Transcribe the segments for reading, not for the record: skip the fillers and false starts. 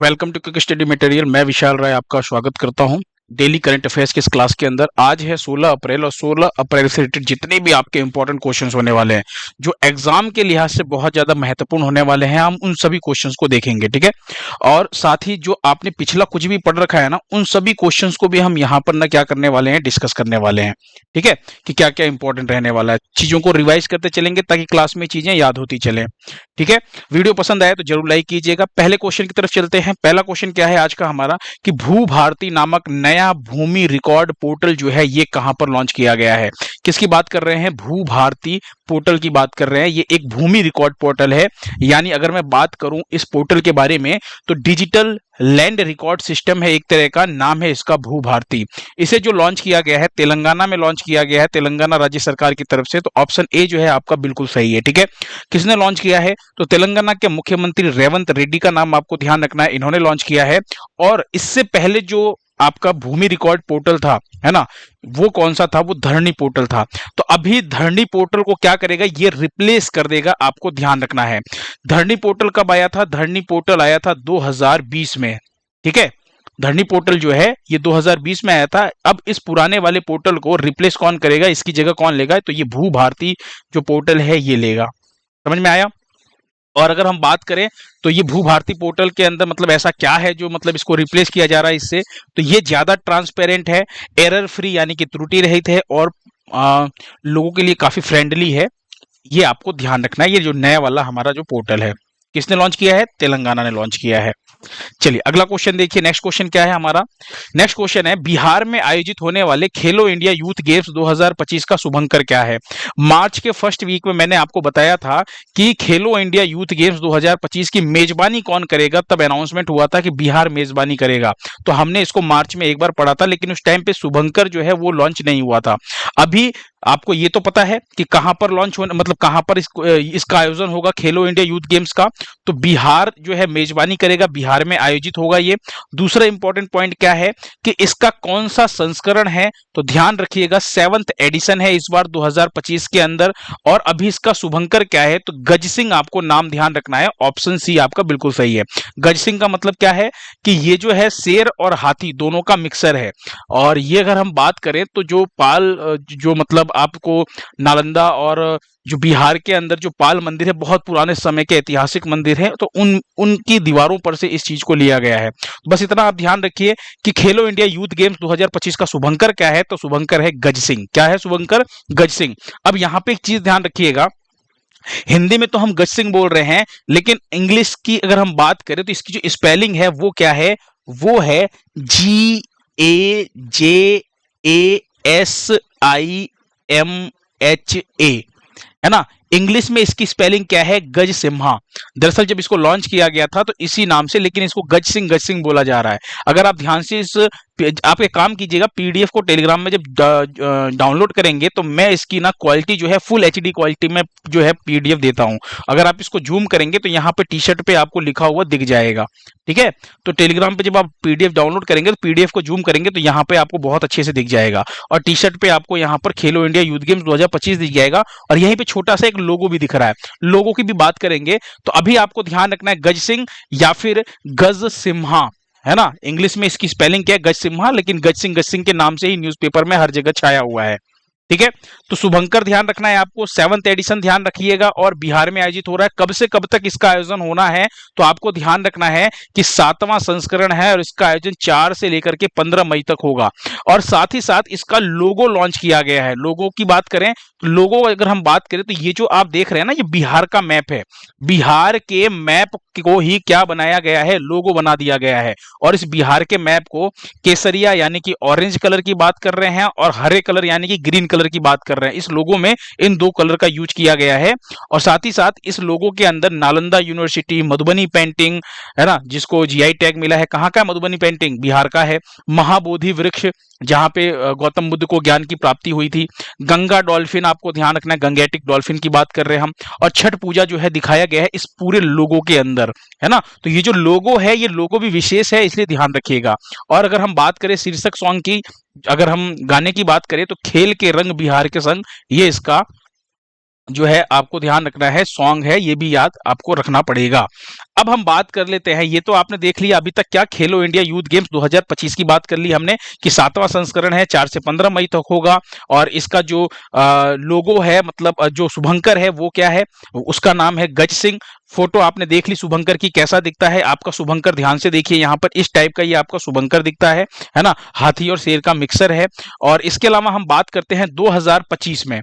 Welcome to quick study material. मैं विशाल राय आपका स्वागत करता हूं डेली करंट अफेयर्स की इस क्लास के अंदर। आज है 16 अप्रैल और 16 अप्रैल से रिलेटेड जितने भी आपके इंपॉर्टेंट क्वेश्चंस होने वाले हैं, जो एग्जाम के लिहाज से बहुत ज्यादा महत्वपूर्ण होने वाले हैं, हम उन सभी क्वेश्चंस को देखेंगे। ठीक है। और साथ ही जो आपने पिछला कुछ भी पढ़ रखा है ना, उन सभी क्वेश्चंस को भी हम यहाँ पर ना क्या करने वाले हैं, डिस्कस करने वाले हैं। ठीक है, कि क्या क्या इंपॉर्टेंट रहने वाला है, चीजों को रिवाइज करते चलेंगे ताकि क्लास में चीजें याद होती चले। ठीक है। वीडियो पसंद आए तो जरूर लाइक कीजिएगा। पहले क्वेश्चन की तरफ चलते हैं। पहला क्वेश्चन क्या है आज का हमारा, कि भू भारती नामक नया भूमि रिकॉर्ड पोर्टल जो है ये कहां पर लॉन्च किया गया है। किसकी बात कर रहे हैं? भू भारती पोर्टल की बात कर रहे हैं। ये एक भूमि रिकॉर्ड पोर्टल है, यानी अगर मैं बात करूं इस पोर्टल के बारे में तो डिजिटल लैंड रिकॉर्ड सिस्टम है, एक तरह का नाम है इसका भू भारती। इसे जो लॉन्च किया गया है तेलंगाना में लॉन्च किया गया है, तेलंगाना राज्य सरकार की तरफ से। तो ऑप्शन ए जो है आपका बिल्कुल सही है। ठीक है। किसने लॉन्च किया है? तो तेलंगाना के मुख्यमंत्री रेवंत रेड्डी का नाम आपको ध्यान रखना है, इन्होंने लॉन्च किया है। और इससे पहले जो आपका भूमि रिकॉर्ड पोर्टल था, है ना, वो कौन सा था? वो धरणी पोर्टल था। तो अभी धरणी पोर्टल को क्या करेगा? ये रिप्लेस कर देगा, आपको ध्यान रखना है। धरणी पोर्टल कब आया था? धरणी पोर्टल आया था 2020 में। ठीक है। धरणी पोर्टल जो है ये 2020 में आया था। अब इस पुराने वाले पोर्टल को रिप्लेस कौन करेगा, इसकी जगह कौन लेगा? तो ये भू भारती जो पोर्टल है ये लेगा। समझ में आया? और अगर हम बात करें तो ये भू भारती पोर्टल के अंदर मतलब ऐसा क्या है जो मतलब इसको रिप्लेस किया जा रहा है इससे, तो ये ज्यादा ट्रांसपेरेंट है, एरर फ्री यानी कि त्रुटि रहित है, और लोगों के लिए काफी फ्रेंडली है। ये आपको ध्यान रखना है। ये जो नया वाला हमारा जो पोर्टल है, किसने लॉन्च किया है? तेलंगाना ने लॉन्च किया है। चलिए अगला क्वेश्चन देखिए। नेक्स्ट क्वेश्चन क्या है हमारा? नेक्स्ट क्वेश्चन है, बिहार में आयोजित होने वाले खेलो इंडिया यूथ गेम्स 2025 का शुभंकर क्या है? मार्च के फर्स्ट वीक में मैंने आपको बताया था कि खेलो इंडिया यूथ गेम्स 2025 की मेजबानी कौन करेगा। तब अनाउंसमेंट हुआ था कि बिहार मेजबानी करेगा। तो हमने इसको मार्च में एक बार पढ़ा था, लेकिन उस टाइम पे शुभंकर जो है वो लॉन्च नहीं हुआ था। अभी आपको ये तो पता है कि कहां पर लॉन्च होने मतलब कहां पर इसका आयोजन होगा खेलो इंडिया यूथ गेम्स का। तो बिहार जो है मेजबानी करेगा, बिहार में आयोजित होगा ये। दूसरा इंपॉर्टेंट पॉइंट क्या है कि इसका कौन सा संस्करण है? तो ध्यान रखिएगा 7th एडिशन है इस बार 2025 के अंदर। और अभी इसका शुभंकर क्या है? तो गज सिंह आपको नाम ध्यान रखना है। ऑप्शन सी आपका बिल्कुल सही है। गज सिंह का मतलब क्या है कि ये जो है शेर और हाथी दोनों का मिक्सर है। और ये अगर हम बात करें तो जो पाल जो मतलब आपको नालंदा और जो बिहार के अंदर जो पाल मंदिर है, बहुत पुराने समय के ऐतिहासिक मंदिर है, तो उनकी दीवारों पर से इस चीज को लिया गया है। बस इतना आप ध्यान रखिए कि खेलो इंडिया यूथ गेम्स 2025 का शुभंकर क्या है? तो शुभंकर है गज सिंह। क्या है शुभंकर? गज सिंह। अब यहाँ पे एक चीज ध्यान रखिएगा, हिंदी में तो हम गज सिंह बोल रहे हैं, लेकिन इंग्लिश की अगर हम बात करें तो इसकी जो स्पेलिंग है वो क्या है? वो है GAJASIMHA, है ना। इंग्लिश में इसकी स्पेलिंग क्या है? गज सिम्हा। दरअसल जब इसको लॉन्च किया गया था तो इसी नाम से, लेकिन इसको गज सिंह बोला जा रहा है। अगर आप ध्यान से इस आप एक काम कीजिएगा, पीडीएफ को टेलीग्राम में जब डाउनलोड करेंगे तो मैं इसकी ना क्वालिटी जो है फुल एचडी क्वालिटी में जो है पीडीएफ देता हूं। अगर आप इसको जूम करेंगे तो यहाँ पे टी शर्ट पे आपको लिखा हुआ दिख जाएगा। ठीक है। तो टेलीग्राम पे जब आप पीडीएफ डाउनलोड करेंगे तो पीडीएफ को जूम करेंगे तो यहाँ पे आपको बहुत अच्छे से दिख जाएगा। और टी शर्ट पे आपको यहाँ पर खेलो इंडिया यूथ गेम्स 2025 दिख जाएगा। और यहीं पे छोटा सा एक लोगो भी दिख रहा है। लोगो की भी बात करेंगे तो अभी आपको ध्यान रखना है गज सिंह या फिर गज सिम्हा, है ना। इंग्लिश में इसकी स्पेलिंग क्या है? गज सिम्हा, लेकिन गज सिंह के नाम से ही न्यूज़पेपर में हर जगह छाया हुआ है। ठीक है। तो शुभंकर ध्यान रखना है आपको। 7th एडिशन ध्यान रखिएगा। और बिहार में आयोजित हो रहा है। कब से कब तक इसका आयोजन होना है? तो आपको ध्यान रखना है कि 7वां संस्करण है और इसका आयोजन 4 से लेकर के 15 मई तक होगा। और साथ ही साथ इसका लोगो लॉन्च किया गया है। लोगो की बात करें तो लोगो अगर हम बात करें तो ये जो आप देख रहे हैं ना, ये बिहार का मैप है। बिहार के मैप को ही क्या बनाया गया है? लोगो बना दिया गया है। और इस बिहार के मैप को केसरिया यानी कि ऑरेंज कलर की बात कर रहे हैं, और हरे कलर यानी कि ग्रीन कलर की बात कर रहे हैं। इस लोगो में इन दो कलर का यूज किया गया है। और साथ ही साथ इस लोगो के अंदर नालंदा यूनिवर्सिटी, मधुबनी पेंटिंग, है ना, जिसको जीआई टैग मिला है। कहाँ का है मधुबनी पेंटिंग? बिहार का है। महाबोधि वृक्ष, जहां पे गौतम बुद्ध को ज्ञान की प्राप्ति हुई थी। गंगा डॉल्फिन आपको ध्यान रखना है, गंगेटिक डॉल्फिन की बात कर रहे हैं हम। और छठ पूजा जो है दिखाया गया है इस पूरे लोगो के अंदर, है ना। तो ये जो लोगो है, ये लोगो भी विशेष है, इसलिए ध्यान रखिएगा। और अगर हम बात करें शीर्षक सॉन्ग की, अगर हम गाने की बात करें तो खेल के रंग बिहार के संग, ये इसका जो है आपको ध्यान रखना है, सॉन्ग है, ये भी याद आपको रखना पड़ेगा। अब हम बात कर लेते हैं, ये तो आपने देख लिया अभी तक क्या, खेलो इंडिया यूथ गेम्स 2025 की बात कर ली हमने कि 7वां संस्करण है, 4 से 15 मई तक होगा। और इसका जो लोगो है, मतलब जो शुभंकर है वो क्या है, उसका नाम है गज सिंह। फोटो आपने देख ली शुभंकर की, कैसा दिखता है आपका शुभंकर, ध्यान से देखिए यहाँ पर इस टाइप का ये आपका शुभंकर दिखता है ना, हाथी और शेर का मिक्सर है। और इसके अलावा हम बात करते हैं 2025 में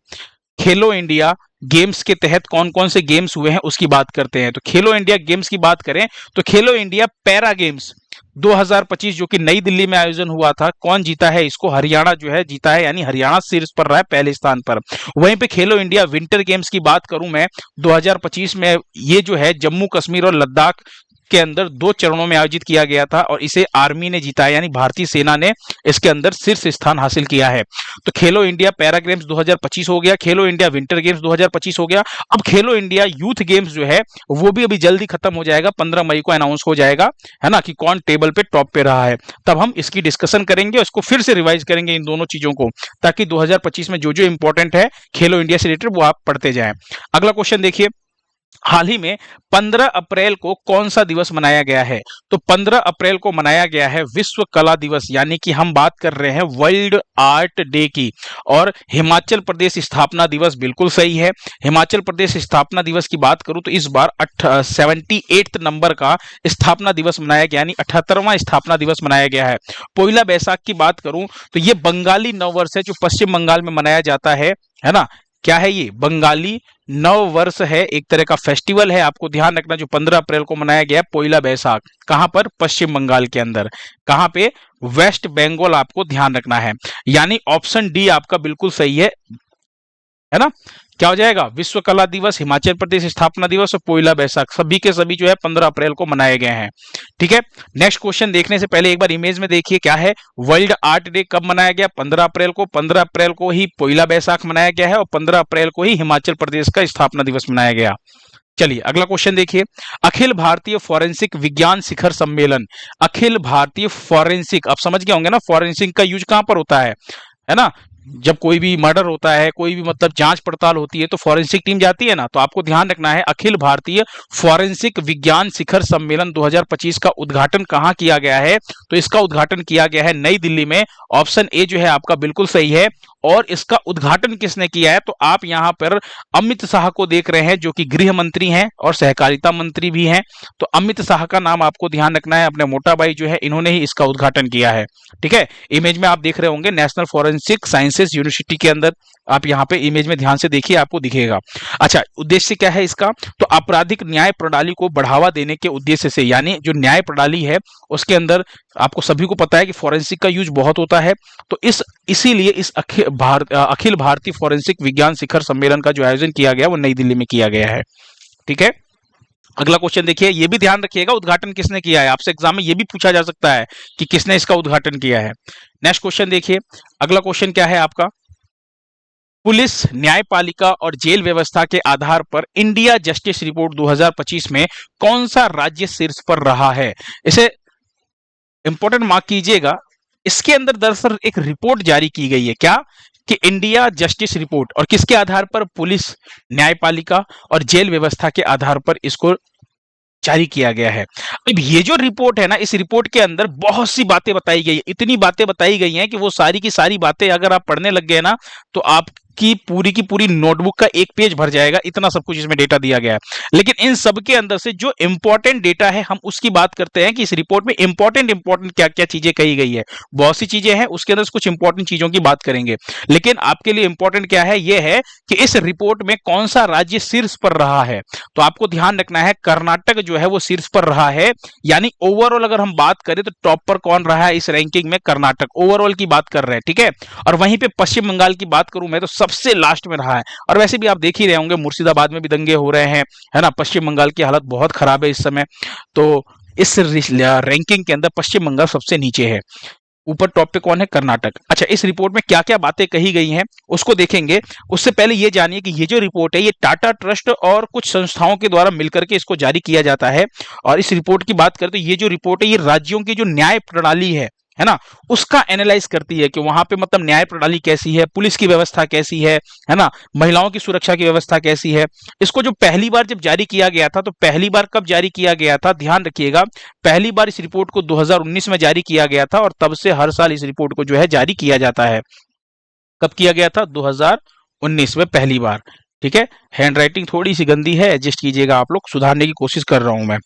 खेलो इंडिया गेम्स के तहत कौन कौन से गेम्स हुए हैं उसकी बात करते हैं। तो खेलो इंडिया गेम्स की बात करें तो खेलो इंडिया पैरा गेम्स 2025 जो कि नई दिल्ली में आयोजन हुआ था, कौन जीता है इसको, हरियाणा जो है जीता है, यानी हरियाणा शीर्ष पर रहा है, पहले स्थान पर। वहीं पे खेलो इंडिया विंटर गेम्स की बात करूं मैं 2025 में, ये जो है जम्मू कश्मीर और लद्दाख के अंदर 2 चरणों में आयोजित किया गया था और इसे आर्मी ने जीता है, यानी भारतीय सेना ने इसके अंदर शीर्ष स्थान हासिल किया है। तो खेलो इंडिया पैरा गेम्स 2025 हो गया, खेलो इंडिया विंटर गेम्स 2025 हो गया। अब खेलो इंडिया यूथ गेम्स जो है वो भी अभी जल्दी खत्म हो जाएगा, 15 मई को अनाउंस हो जाएगा, है ना, कि कौन टेबल पे टॉप पे रहा है। तब हम इसकी डिस्कशन करेंगे, इसको फिर से रिवाइज करेंगे इन दोनों चीजों को, ताकि 2025 में जो जो इंपॉर्टेंट है खेलो इंडिया से रिलेटेड वो आप पढ़ते जाएं। अगला क्वेश्चन देखिए, हाल ही में 15 अप्रैल को कौन सा दिवस मनाया गया है। तो 15 अप्रैल को मनाया गया है विश्व कला दिवस, यानी कि हम बात कर रहे हैं वर्ल्ड आर्ट डे की। और हिमाचल प्रदेश स्थापना दिवस बिल्कुल सही है, हिमाचल प्रदेश स्थापना दिवस की बात करूं तो इस बार 78 नंबर का स्थापना दिवस मनाया गया, यानी 78वां स्थापना दिवस मनाया गया है। पोइला बैसाख की बात करूं तो ये बंगाली नववर्ष है जो पश्चिम बंगाल में मनाया जाता है ना। क्या है ये, बंगाली नव वर्ष है, एक तरह का फेस्टिवल है, आपको ध्यान रखना, जो 15 अप्रैल को मनाया गया है पोइला बैसाख। कहां पर, पश्चिम बंगाल के अंदर, कहां पे, वेस्ट बंगाल, आपको ध्यान रखना है। यानी ऑप्शन डी आपका बिल्कुल सही है ना। क्या हो जाएगा, विश्व कला दिवस, हिमाचल प्रदेश स्थापना दिवस और पोइला बैसाख सभी के सभी जो है 15 अप्रैल को मनाए गए हैं। ठीक है, नेक्स्ट क्वेश्चन देखने से पहले एक बार इमेज में देखिए क्या है, वर्ल्ड आर्ट डे कब मनाया गया, 15 अप्रैल को, 15 अप्रैल को ही पोइला बैसाख मनाया गया है और 15 अप्रैल को ही हिमाचल प्रदेश का स्थापना दिवस मनाया गया। चलिए अगला क्वेश्चन देखिए, अखिल भारतीय फॉरेंसिक विज्ञान शिखर सम्मेलन, अखिल भारतीय फॉरेंसिक, आप समझ गए होंगे ना फॉरेंसिक का यूज कहां पर होता है ना, जब कोई भी मर्डर होता है, कोई भी मतलब जांच पड़ताल होती है तो फॉरेंसिक टीम जाती है ना। तो आपको ध्यान रखना है, अखिल भारतीय फॉरेंसिक विज्ञान शिखर सम्मेलन 2025 का उद्घाटन कहां किया गया है। तो इसका उद्घाटन किया गया है नई दिल्ली में, ऑप्शन ए जो है आपका बिल्कुल सही है। और इसका उद्घाटन किसने किया है, तो आप यहां पर अमित शाह को देख रहे हैं जो कि गृह मंत्री हैं और सहकारिता मंत्री भी हैं। तो अमित शाह का नाम आपको ध्यान रखना है, अपने मोटा भाई जो है इन्होंने ही इसका उद्घाटन किया है। ठीक है, इमेज में आप देख रहे होंगे नेशनल फॉरेंसिक साइंसेस यूनिवर्सिटी के अंदर, आप यहाँ पे इमेज में ध्यान से देखिए आपको दिखेगा। अच्छा, उद्देश्य क्या है इसका, तो आपराधिक न्याय प्रणाली को बढ़ावा देने के उद्देश्य से, यानी जो न्याय प्रणाली है उसके अंदर आपको सभी को पता है कि फॉरेंसिक का यूज बहुत होता है। तो इसीलिए इस अखिल भारतीय फॉरेंसिक विज्ञान शिखर सम्मेलन का जो आयोजन किया गया वो नई दिल्ली में किया गया है। ठीक है, अगला क्वेश्चन देखिए, ये भी ध्यान रखिएगा उद्घाटन किसने किया है, आपसे एग्जाम में ये भी पूछा जा सकता है कि किसने इसका उद्घाटन किया है। नेक्स्ट क्वेश्चन देखिए, अगला क्वेश्चन क्या है आपका, पुलिस, न्यायपालिका और जेल व्यवस्था के आधार पर इंडिया जस्टिस रिपोर्ट 2025 में कौन सा राज्य शीर्ष पर रहा है। इसे इंपॉर्टेंट मार्क कीजिएगा, इसके अंदर दरअसल एक रिपोर्ट जारी की गई है, क्या कि इंडिया जस्टिस रिपोर्ट, और किसके आधार पर, पुलिस, न्यायपालिका और जेल व्यवस्था के आधार पर इसको जारी किया गया है। अब ये जो रिपोर्ट है ना, इस रिपोर्ट के अंदर बहुत सी बातें बताई गई है, इतनी बातें बताई गई हैं कि वो सारी की सारी बातें अगर आप पढ़ने लग गए ना तो आपकी पूरी नोटबुक का एक पेज भर जाएगा, इतना सब कुछ इसमें डेटा दिया गया है। लेकिन इन सब के अंदर से जो इंपॉर्टेंट डेटा है हम उसकी बात करते हैं कि इस रिपोर्ट में इंपॉर्टेंट क्या क्या चीजें कही गई है। बहुत सी चीजें हैं, उसके अंदर कुछ इंपॉर्टेंट चीजों की बात करेंगे, लेकिन आपके लिए इंपॉर्टेंट क्या है, यह है कि इस रिपोर्ट में कौन सा राज्य शीर्ष पर रहा है। तो आपको ध्यान रखना है, कर्नाटक जो है वो शीर्ष पर रहा है, यानी ओवरऑल अगर हम बात करें तो टॉप पर कौन रहा है इस रैंकिंग में, कर्नाटक, ओवरऑल की बात कर रहे हैं। ठीक है, और वहीं पे पश्चिम बंगाल की बात करूं मैं तो सबसे लास्ट में रहा है। और वैसे भी आप देख ही रहे होंगे मुर्शिदाबाद में भी दंगे हो रहे हैं, है ना, पश्चिम बंगाल की हालत बहुत खराब है इस समय। तो इस रैंकिंग के अंदर पश्चिम बंगाल सबसे नीचे है, ऊपर टॉप पे कौन है, कर्नाटक। अच्छा, इस रिपोर्ट में क्या क्या बातें कही गई हैं उसको देखेंगे। उससे पहले ये जानिए कि ये जो रिपोर्ट है ये टाटा ट्रस्ट और कुछ संस्थाओं के द्वारा मिलकर के इसको जारी किया जाता है। और इस रिपोर्ट की बात करें तो ये जो रिपोर्ट है ये राज्यों की जो न्याय प्रणाली है है ना, उसका एनालाइज करती है कि वहां पे मतलब न्याय प्रणाली कैसी है, पुलिस की व्यवस्था कैसी है ना, महिलाओं की सुरक्षा की व्यवस्था कैसी है। इसको जो पहली बार जब जारी किया गया था, तो पहली बार कब जारी किया गया था, ध्यान रखिएगा, पहली बार इस रिपोर्ट को 2019 में जारी किया गया था, और तब से हर साल इस रिपोर्ट को जो है जारी किया जाता है। कब किया गया था, 2019 में पहली बार। ठीक है, हैंड राइटिंग थोड़ी सी गंदी है, एडजस्ट कीजिएगा आप लोग, सुधारने की कोशिश कर रहा हूं मैं।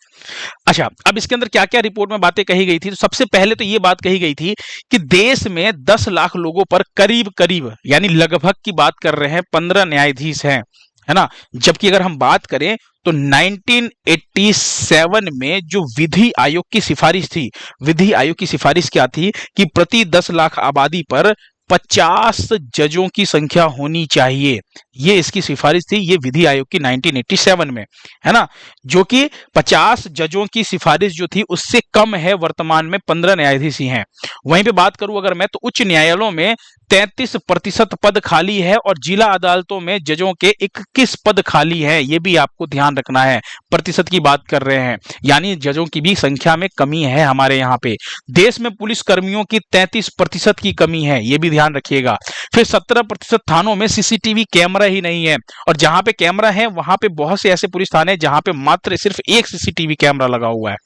अच्छा, अब इसके अंदर क्या क्या रिपोर्ट में बातें कही गई थी, तो सबसे पहले तो ये बात कही गई थी कि देश में 10 लाख लोगों पर करीब करीब यानी लगभग की बात कर रहे हैं 15 न्यायाधीश हैं, है ना। जबकि अगर हम बात करें तो 1987 में जो विधि आयोग की सिफारिश थी, विधि आयोग की सिफारिश क्या थी कि प्रति 10 लाख आबादी पर 50 जजों की संख्या होनी चाहिए। ये इसकी सिफारिश थी, ये विधि आयोग की 1987 में, है ना, जो कि 50 जजों की सिफारिश जो थी उससे कम है। वर्तमान में 15 न्यायाधीश ही हैं। वहीं पे बात करूं अगर मैं, तो उच्च न्यायालयों में 33% पद खाली है, और जिला अदालतों में जजों के 21 पद खाली है। ये भी आपको ध्यान रखना है, प्रतिशत की बात कर रहे हैं, यानी जजों की भी संख्या में कमी है हमारे यहाँ पे। देश में पुलिस कर्मियों की 33% की कमी है, ये भी ध्यान रखिएगा। फिर 17% थानों में सीसीटीवी कैमरा ही नहीं है, और जहां पे कैमरा है वहां पे बहुत से ऐसे पुलिस थाने जहां पे मात्र सिर्फ एक सीसीटीवी कैमरा लगा हुआ है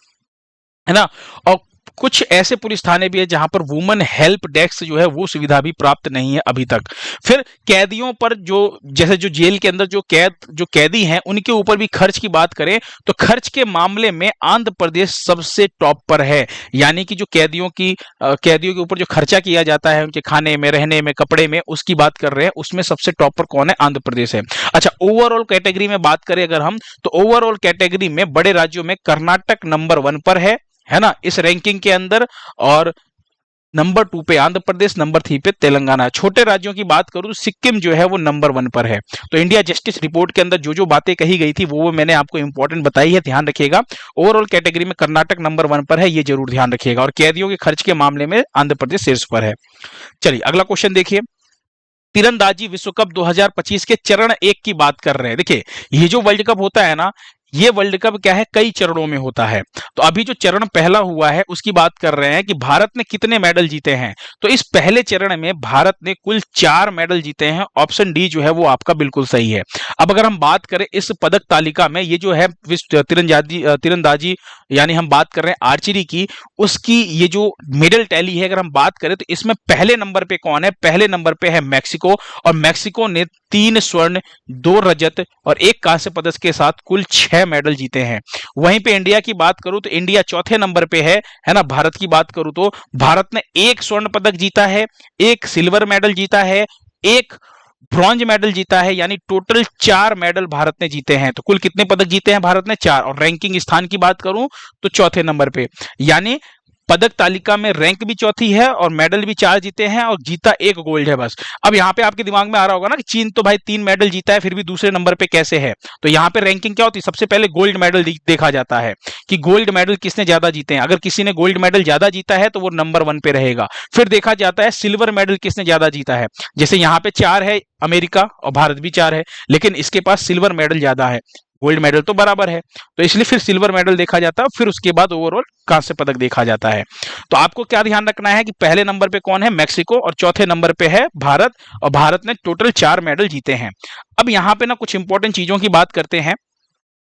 ना। और कुछ ऐसे पुलिस थाने भी है जहां पर वुमेन हेल्प डेस्क जो है वो सुविधा भी प्राप्त नहीं है अभी तक। फिर कैदियों पर जो, जैसे जो जेल के अंदर जो कैदी हैं उनके ऊपर भी खर्च की बात करें तो खर्च के मामले में आंध्र प्रदेश सबसे टॉप पर है। यानी कि जो कैदियों के ऊपर जो खर्चा किया जाता है उनके खाने में, रहने में, कपड़े में, उसकी बात कर रहे हैं, उसमें सबसे टॉप पर कौन है, आंध्र प्रदेश है। अच्छा, ओवरऑल कैटेगरी में बात करें अगर हम, तो ओवरऑल कैटेगरी में बड़े राज्यों में कर्नाटक नंबर 1 पर है ना, इस रैंकिंग के अंदर, और नंबर 2 पे आंध्र प्रदेश, नंबर 3 पे तेलंगाना। छोटे राज्यों की बात करूं तो सिक्किम जो है वो नंबर 1 पर है। तो इंडिया जस्टिस रिपोर्ट के अंदर जो जो बातें कही गई थी वो मैंने आपको इंपॉर्टेंट बताई है, ध्यान रखिएगा। ओवरऑल कैटेगरी में कर्नाटक नंबर 1 पर है, ये जरूर ध्यान रखिएगा, और कैदियों के खर्च के मामले में आंध्र प्रदेश शीर्ष पर है। चलिए अगला क्वेश्चन देखिए, तीरंदाजी विश्व कप 2025 के चरण 1 की बात कर रहे हैं। देखिए, ये जो वर्ल्ड कप होता है ना, ये वर्ल्ड कप क्या है, कई चरणों में होता है। तो अभी जो चरण पहला हुआ है उसकी बात कर रहे हैं कि भारत ने कितने मेडल जीते हैं। तो इस पहले चरण में भारत ने कुल 4 मेडल जीते हैं। ऑप्शन डी जो है वो आपका बिल्कुल सही है। अब अगर हम बात करें इस पदक तालिका में, ये जो है विश्व तीरंदाजी यानी हम बात कर रहे हैं आर्चरी की, उसकी ये जो मेडल टैली है अगर हम बात करें तो इसमें पहले नंबर पे कौन है, पहले नंबर पे है मैक्सिको, और मैक्सिको ने 3 स्वर्ण, 2 रजत और 1 कांस्य पदक के साथ कुल 6 मेडल जीते हैं। वहीं पे इंडिया की बात करूं तो इंडिया चौथे नंबर पे है ना। भारत की बात करूं तो भारत ने 1 स्वर्ण पदक जीता है, 1 सिल्वर मेडल जीता है, 1 ब्रॉन्ज मेडल जीता है, यानी टोटल 4 मेडल भारत ने जीते हैं। तो कुल कितने पदक जीते हैं भारत ने, 4। और रैंकिंग स्थान की बात करूं तो चौथे नंबर पे, यानी पदक तालिका में रैंक भी चौथी है और मेडल भी 4 जीते हैं, और जीता 1 गोल्ड है बस। अब यहाँ पे आपके दिमाग में आ रहा होगा ना कि चीन तो भाई 3 मेडल जीता है फिर भी दूसरे नंबर पे कैसे है। तो यहाँ पे रैंकिंग क्या होती है, सबसे पहले गोल्ड मेडल देखा जाता है कि गोल्ड मेडल किसने ज्यादा जीते हैं। अगर किसी ने गोल्ड मेडल ज्यादा जीता है तो वो नंबर 1 पे रहेगा। फिर देखा जाता है सिल्वर मेडल किसने ज्यादा जीता है। जैसे यहाँ पे 4 है अमेरिका और भारत भी 4 है, लेकिन इसके पास सिल्वर मेडल ज्यादा है, गोल्ड मेडल तो बराबर है, तो इसलिए फिर सिल्वर मेडल देखा जाता है, फिर उसके बाद ओवरऑल कांस्य पदक देखा जाता है। तो आपको क्या ध्यान रखना है कि पहले नंबर पे कौन है, मैक्सिको, और चौथे नंबर पे है भारत, और भारत ने टोटल 4 मेडल जीते हैं। अब यहाँ पे ना कुछ इंपॉर्टेंट चीजों की बात करते हैं।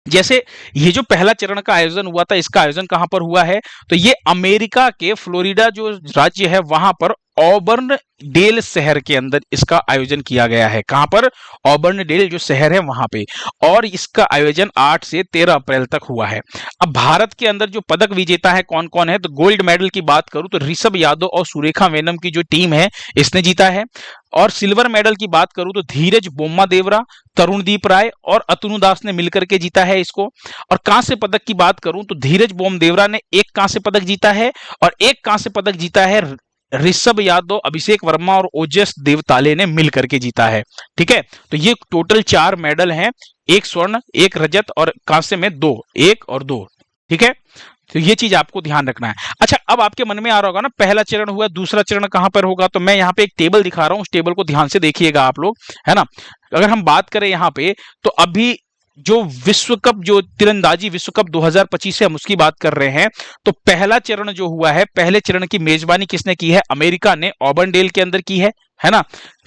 जैसे ये जो पहला चरण का आयोजन हुआ था, इसका आयोजन कहां पर हुआ है, तो ये अमेरिका के फ्लोरिडा जो राज्य है वहां पर ऑबर्न डेल शहर के अंदर इसका आयोजन किया गया है। कहां पर, ऑबर्न डेल जो शहर है वहां पे, और इसका आयोजन 8 से 13 अप्रैल तक हुआ है। अब भारत के अंदर जो पदक विजेता है कौन कौन है, तो गोल्ड मेडल की बात करूं तो ऋषभ यादव और सुरेखा वेनम की जो टीम है इसने जीता है। और सिल्वर मेडल की बात करूं तो धीरज बोम्मादेवरा, तरुणदीप राय और अतनु दास ने मिलकर के जीता है इसको। और कांस्य पदक की बात करूं तो धीरज बोम्मादेवरा ने 1 कांस्य पदक जीता है, और 1 कांस्य पदक जीता है ऋषभ यादव, अभिषेक वर्मा और ओजस देवताले ने मिलकर के जीता है। ठीक है, तो ये टोटल 4 मेडल हैं, 1 स्वर्ण, 1 रजत और कांस्य में 2, 1 और 2। ठीक है, तो ये चीज आपको ध्यान रखना है। अच्छा, अब आपके मन में आ रहा होगा ना पहला चरण हुआ, दूसरा चरण कहां पर होगा, तो मैं यहाँ पे एक टेबल दिखा रहा हूं, उस टेबल को ध्यान से देखिएगा आप लोग, है ना। अगर हम बात करें यहाँ पे तो अभी जो विश्व कप, जो तीरंदाजी विश्व कप 2025 से हम उसकी बात कर रहे हैं, तो पहला चरण जो हुआ है, पहले चरण की मेजबानी किसने की है? अमेरिका ने ऑबर्नडेल के अंदर की है ना?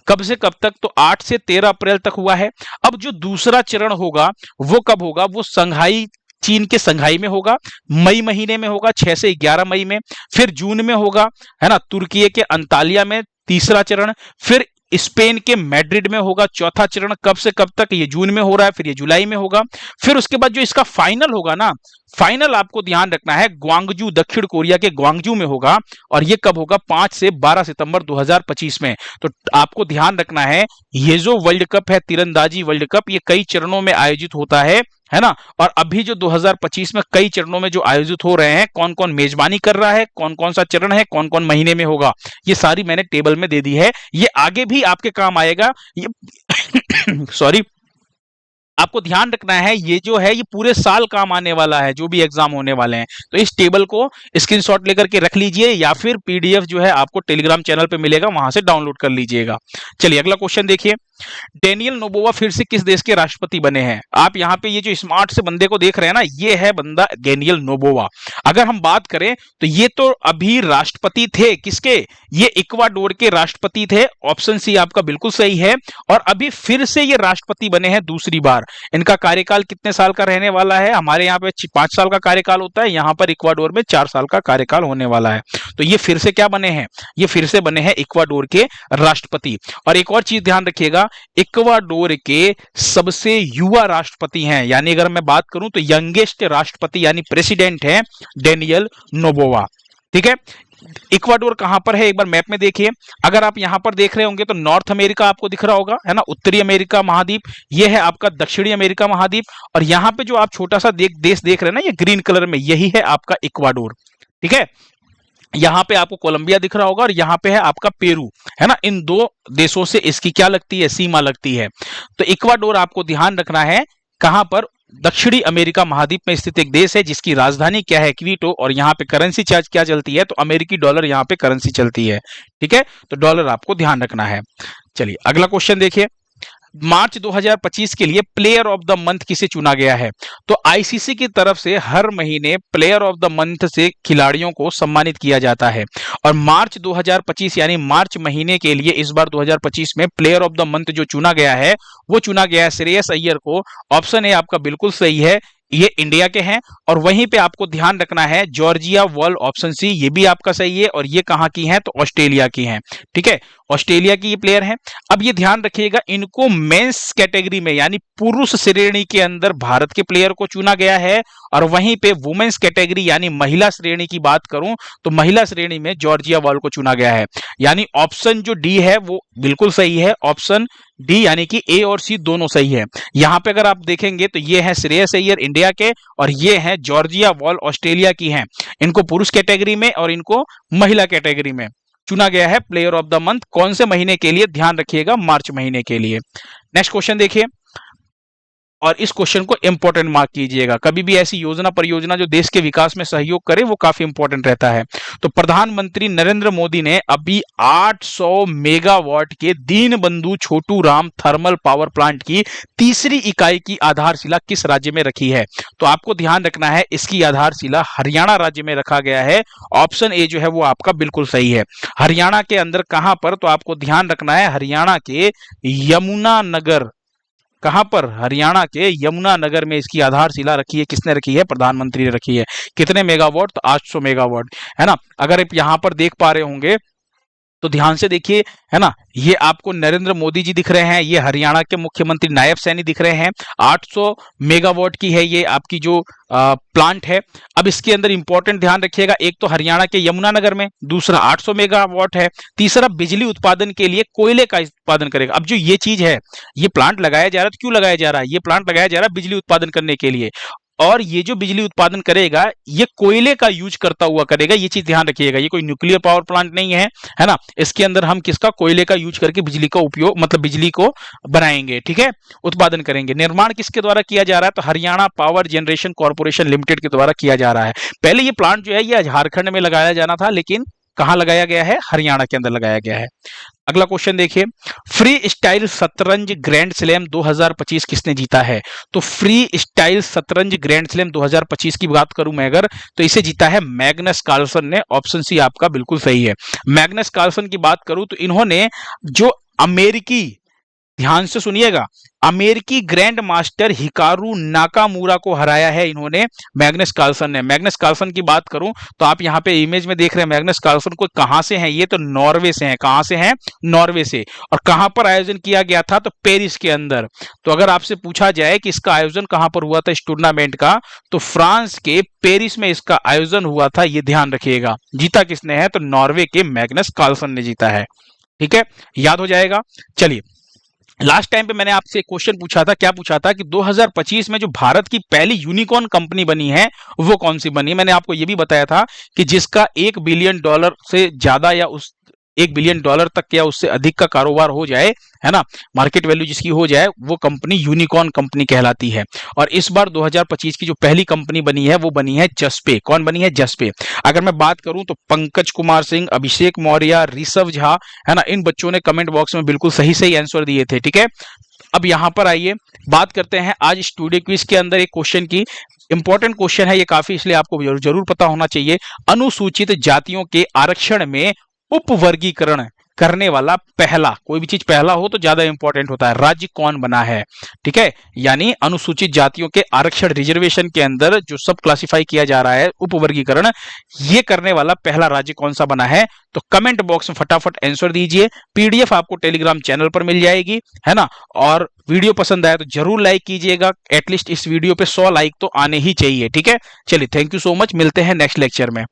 कब से कब तक? तो 8 से 13 अप्रैल तक हुआ है। अब जो दूसरा चरण होगा वो कब होगा? वो संघाई, चीन के संघाई में होगा, मई महीने में होगा, 6 से 11 मई में। फिर जून में होगा, है ना, तुर्की के अंतालिया में तीसरा चरण। फिर स्पेन के मैड्रिड में होगा चौथा चरण। कब से कब तक? ये जून में हो रहा है, फिर ये जुलाई में होगा। फिर उसके बाद जो इसका फाइनल होगा ना, फाइनल आपको ध्यान रखना है, ग्वांगजू, दक्षिण कोरिया के ग्वांगजू में होगा। और ये कब होगा? 5 से 12 सितंबर 2025 में। तो आपको ध्यान रखना है, ये जो वर्ल्ड कप है, तीरंदाजी वर्ल्ड कप, ये कई चरणों में आयोजित होता है ना? और अभी जो 2025 में कई चरणों में जो आयोजित हो रहे हैं, कौन कौन मेजबानी कर रहा है, कौन कौन सा चरण है, कौन कौन महीने में होगा, ये सारी मैंने टेबल में दे दी है। ये आगे भी आपके काम आएगा। ये सॉरी, आपको ध्यान रखना है, ये जो है ये पूरे साल काम आने वाला है, जो भी एग्जाम होने वाले हैं। तो इस टेबल को स्क्रीनशॉट लेकर के रख लीजिए, या फिर पीडीएफ जो है आपको टेलीग्राम चैनल पे मिलेगा, वहां से डाउनलोड कर लीजिएगा। चलिए अगला क्वेश्चन देखिए। डेनियल नोबोवा फिर से किस देश के राष्ट्रपति बने हैं? आप यहाँ पे ये जो स्मार्ट से बंदे को देख रहे हैं ना, ये है बंदा डेनियल नोबोवा। अगर हम बात करें तो ये तो अभी राष्ट्रपति थे किसके? ये इक्वाडोर के राष्ट्रपति थे। ऑप्शन सी आपका बिल्कुल सही है। और अभी फिर से ये राष्ट्रपति बने हैं दूसरी बार। इनका कार्यकाल कितने साल का रहने वाला है? हमारे यहाँ पे 5 साल का कार्यकाल होता है, यहाँ पर इक्वाडोर में 4 साल का कार्यकाल होने वाला है। तो ये फिर से क्या बने हैं? ये फिर से बने हैं इक्वाडोर के राष्ट्रपति। और एक और चीज ध्यान रखिएगा, इक्वाडोर के सबसे युवा राष्ट्रपति हैं, यानी अगर मैं बात करूं तो यंगेस्ट राष्ट्रपति यानी प्रेसिडेंट है डेनियल नोबोवा। ठीक है, इक्वाडोर कहां पर है? एक बार मैप में देखिए। अगर आप यहां पर देख रहे होंगे तो नॉर्थ अमेरिका आपको दिख रहा होगा, है ना, उत्तरी अमेरिका महाद्वीप, ये है आपका दक्षिणी अमेरिका महाद्वीप। और यहां पे जो आप छोटा सा देश देख रहे हैं ना, ये ग्रीन कलर में, यही है आपका इक्वाडोर। ठीक है, यहां पे आपको कोलंबिया दिख रहा होगा और यहां पे है आपका पेरू, है ना। इन दो देशों से इसकी क्या लगती है? सीमा लगती है। तो इक्वाडोर आपको ध्यान रखना है कहां पर? दक्षिणी अमेरिका महाद्वीप में स्थित एक देश है, जिसकी राजधानी क्या है? क्वीटो। और यहाँ पे करेंसी चार्ज क्या चलती है? तो अमेरिकी डॉलर यहाँ पे करेंसी चलती है। ठीक है, तो डॉलर आपको ध्यान रखना है। चलिए अगला क्वेश्चन देखिए। मार्च 2025 के लिए प्लेयर ऑफ द मंथ किसे चुना गया है? तो आईसीसी की तरफ से हर महीने प्लेयर ऑफ द मंथ से खिलाड़ियों को सम्मानित किया जाता है। और मार्च 2025 यानी मार्च महीने के लिए इस बार 2025 में प्लेयर ऑफ द मंथ जो चुना गया है, वो चुना गया है श्रेयस अय्यर को। ऑप्शन ए आपका बिल्कुल सही है, ये इंडिया के हैं। और वहीं पे आपको ध्यान रखना है जॉर्जिया वॉल, ऑप्शन सी, ये भी आपका सही है। और ये कहां की हैं? तो ऑस्ट्रेलिया की हैं। ठीक है, ऑस्ट्रेलिया की ये प्लेयर हैं। अब ये ध्यान रखिएगा, इनको मेंस कैटेगरी में यानी पुरुष श्रेणी के अंदर भारत के प्लेयर को चुना गया है। और वहीं पे वुमेन्स कैटेगरी यानी महिला श्रेणी की बात करूं तो महिला श्रेणी में जॉर्जिया वॉल को चुना गया है। यानी ऑप्शन जो डी है वो बिल्कुल सही है। ऑप्शन डी यानी कि ए और सी दोनों सही है। यहां पे अगर आप देखेंगे तो ये है श्रेयस अय्यर इंडिया के, और ये है जॉर्जिया वॉल ऑस्ट्रेलिया की हैं। इनको पुरुष कैटेगरी में और इनको महिला कैटेगरी में चुना गया है प्लेयर ऑफ द मंथ। कौन से महीने के लिए? ध्यान रखिएगा, मार्च महीने के लिए। नेक्स्ट क्वेश्चन देखिए, और इस क्वेश्चन को इंपॉर्टेंट मार्क कीजिएगा। कभी भी ऐसी योजना परियोजना जो देश के विकास में सहयोग करे वो काफी इंपॉर्टेंट रहता है। तो प्रधानमंत्री नरेंद्र मोदी ने अभी 800 मेगावाट के Deenbandhu Chhotu Ram thermal power plant की तीसरी इकाई की आधारशिला किस राज्य में रखी है? तो आपको ध्यान रखना है, इसकी आधारशिला हरियाणा राज्य में रखा गया है। ऑप्शन ए जो है वो आपका बिल्कुल सही है। हरियाणा के अंदर कहां पर? तो आपको ध्यान रखना है, हरियाणा के यमुनानगर। कहां पर? हरियाणा के यमुनानगर में इसकी आधारशिला रखी है। किसने रखी है? प्रधानमंत्री ने रखी है। कितने मेगावाट? तो 800 मेगावाट, है ना। अगर आप यहां पर देख पा रहे होंगे तो ध्यान से देखिए, है ना, ये आपको नरेंद्र मोदी जी दिख रहे हैं, ये हरियाणा के मुख्यमंत्री नायब सैनी दिख रहे हैं। 800 मेगावाट की है ये आपकी जो प्लांट है। अब इसके अंदर इंपॉर्टेंट ध्यान रखिएगा, एक तो हरियाणा के यमुनानगर में, दूसरा 800 मेगावाट है, तीसरा बिजली उत्पादन के लिए कोयले का उत्पादन करेगा। अब जो ये चीज है, ये प्लांट लगाया जा रहा है, तो क्यों लगाया जा रहा है? ये प्लांट लगाया जा रहा है बिजली उत्पादन करने के लिए। और ये जो बिजली उत्पादन करेगा ये कोयले का यूज करता हुआ करेगा, ये चीज ध्यान रखिएगा। ये कोई न्यूक्लियर पावर प्लांट नहीं है ना। इसके अंदर हम किसका? कोयले का यूज करके बिजली का उपयोग, मतलब बिजली को बनाएंगे, ठीक है, उत्पादन करेंगे। निर्माण किसके द्वारा किया जा रहा है? तो Haryana power generation corporation limited के द्वारा किया जा रहा है। पहले ये प्लांट जो है ये झारखंड में लगाया जाना था, लेकिन कहां लगाया गया है? हरियाणा के अंदर लगाया गया है। अगला क्वेश्चन देखिए, फ्री स्टाइल शतरंज ग्रैंड स्लैम 2025 किसने जीता है? तो फ्री स्टाइल शतरंज ग्रैंड स्लैम 2025 की बात करूं मैं अगर, तो इसे जीता है मैग्नस कार्लसन ने। ऑप्शन सी आपका बिल्कुल सही है। मैग्नस कार्लसन की बात करूं तो इन्होंने जो अमेरिकी, ध्यान से सुनिएगा, अमेरिकी ग्रैंड मास्टर हिकारू नाकामूरा को हराया है इन्होंने, मैग्नस कार्लसन ने। मैग्नस कार्लसन की बात करूं तो आप यहां पे इमेज में देख रहे हैं मैग्नस कार्लसन को, कहां से हैं ये? तो नॉर्वे से हैं। कहां से हैं? नॉर्वे से। और कहां पर आयोजन किया गया था? तो पेरिस के अंदर। तो अगर आपसे पूछा जाए कि इसका आयोजन कहां पर हुआ था इस टूर्नामेंट का, तो फ्रांस के पेरिस में इसका आयोजन हुआ था, ये ध्यान रखिएगा। जीता किसने है? तो नॉर्वे के मैग्नस कार्लसन ने जीता है। ठीक है, याद हो जाएगा। चलिए, लास्ट टाइम पे मैंने आपसे एक क्वेश्चन पूछा था, क्या पूछा था कि 2025 में जो भारत की पहली यूनिकॉर्न कंपनी बनी है वो कौन सी बनी? मैंने आपको ये भी बताया था कि जिसका $1 बिलियन से ज्यादा या उस $1 बिलियन तक या उससे अधिक का कारोबार हो जाए, है ना, मार्केट वैल्यू जिसकी हो जाए, वो कंपनी यूनिकॉर्न कंपनी कहलाती है। और इस बार 2025 की जो पहली कंपनी बनी है वो बनी है जसपे। कौन बनी है? जसपे। अगर मैं बात करूं तो पंकज कुमार सिंह, अभिषेक मौर्य, ऋषभ झा, है ना, इन बच्चों ने कमेंट बॉक्स में बिल्कुल सही सही आंसर दिए थे। ठीक है, अब यहां पर आइए बात करते हैं आज स्टूडियो क्विज के अंदर एक क्वेश्चन की। इंपॉर्टेंट क्वेश्चन है ये काफी, इसलिए आपको जरूर पता होना चाहिए। अनुसूचित जातियों के आरक्षण में उपवर्गीकरण करने वाला पहला, कोई भी चीज पहला हो तो ज्यादा इंपॉर्टेंट होता है, राज्य कौन बना है? ठीक है, यानी अनुसूचित जातियों के आरक्षण, रिजर्वेशन के अंदर जो सब क्लासिफाई किया जा रहा है, उपवर्गीकरण, ये करने वाला पहला राज्य कौन सा बना है? तो कमेंट बॉक्स में फटाफट आंसर दीजिए। पीडीएफ आपको टेलीग्राम चैनल पर मिल जाएगी, है ना। और वीडियो पसंद आया तो जरूर लाइक कीजिएगा, एटलीस्ट इस वीडियो पे 100 लाइक तो आने ही चाहिए। ठीक है, चलिए, थैंक यू सो मच, मिलते हैं नेक्स्ट लेक्चर में।